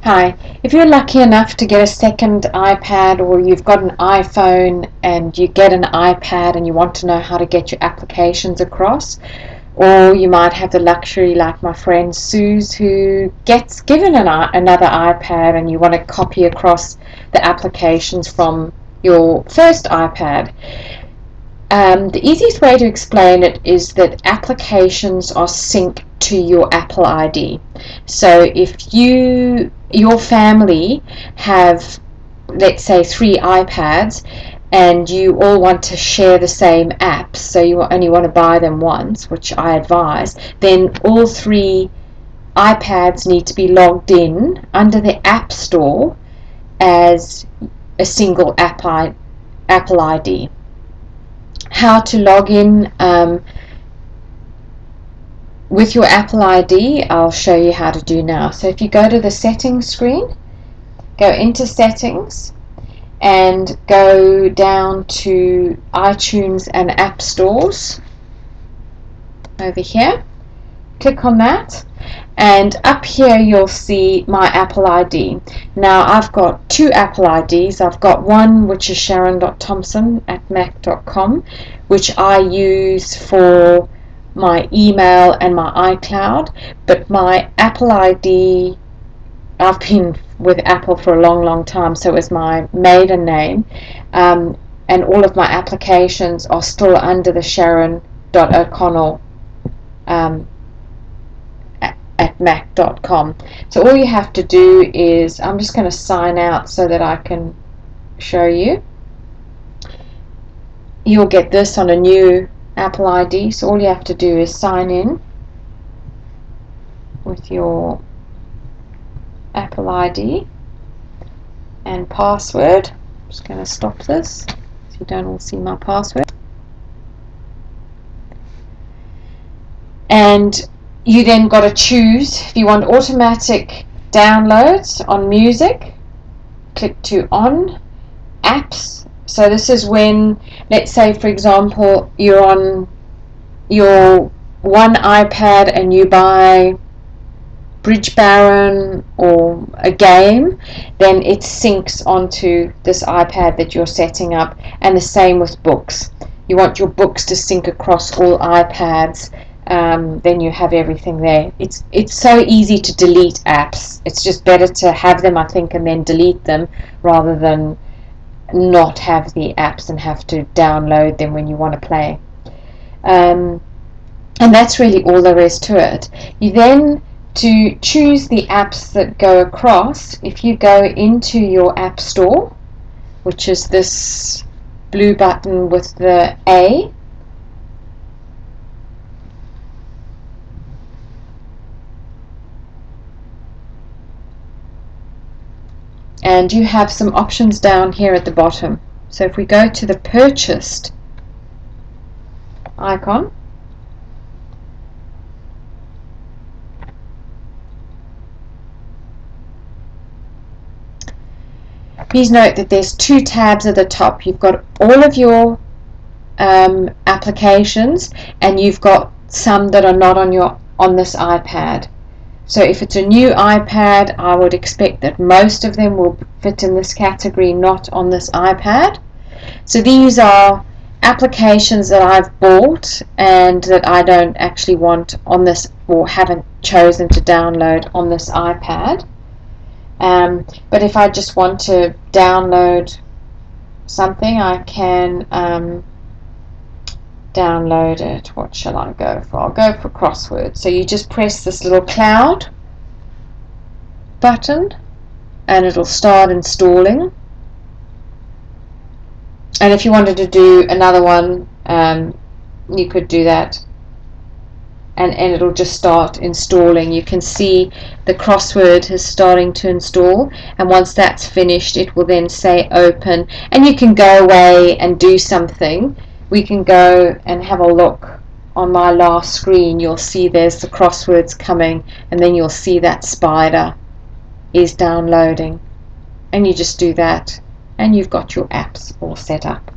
Hi, if you're lucky enough to get a second iPad, or you've got an iPhone and you get an iPad and you want to know how to get your applications across, or you might have the luxury like my friend Suze who gets given another iPad and you want to copy across the applications from your first iPad. The easiest way to explain it is that applications are synced to your Apple ID. So if your family have, let's say, 3 iPads and you all want to share the same apps, so you only want to buy them once, which I advise, then all 3 iPads need to be logged in under the App Store as a single Apple ID. How to log in with your Apple ID, I'll show you how to do now. So if you go to the settings screen, go into settings and go down to iTunes and App Stores over here. Click on that, and up here you'll see my Apple ID. Now I've got 2 Apple IDs. I've got one which is sharon.thompson@mac.com, which I use for my email and my iCloud, but my Apple ID, I've been with Apple for a long time, so it's my maiden name, and all of my applications are still under the sharon.o'connell at mac.com. So all you have to do is, I'm just going to sign out so that I can show you. You'll get this on a new Apple ID, so all you have to do is sign in with your Apple ID and password. I'm just going to stop this so you don't all see my password. And you then got to choose if you want automatic downloads on music. Click to on apps. So this is when, let's say for example, you're on your one iPad and you buy Bridge Baron or a game, then it syncs onto this iPad that you're setting up, and the same with books. You want your books to sync across all iPads. Then you have everything there. It's so easy to delete apps. It's just better to have them, I think, and then delete them rather than not have the apps and have to download them when you want to play. And that's really all there is to it. You then, to choose the apps that go across, if you go into your App Store, which is this blue button with the A, and you have some options down here at the bottom. So if we go to the purchased icon, please note that there's 2 tabs at the top. You've got all of your applications, and you've got some that are not on this iPad. So if it's a new iPad, I would expect that most of them will fit in this category, not on this iPad. So these are applications that I've bought and that I don't actually want on this, or haven't chosen to download on this iPad. But if I just want to download something, I can download it. What shall I go for? I'll go for crosswords. So you just press this little cloud button and it'll start installing. And if you wanted to do another one, you could do that, and it'll just start installing. You can see the crossword is starting to install, and once that's finished it will then say open, and you can go away and do something. We can go and have a look on my last screen. You'll see there's the crosswords coming, and then you'll see that spider is downloading, and you just do that and you've got your apps all set up.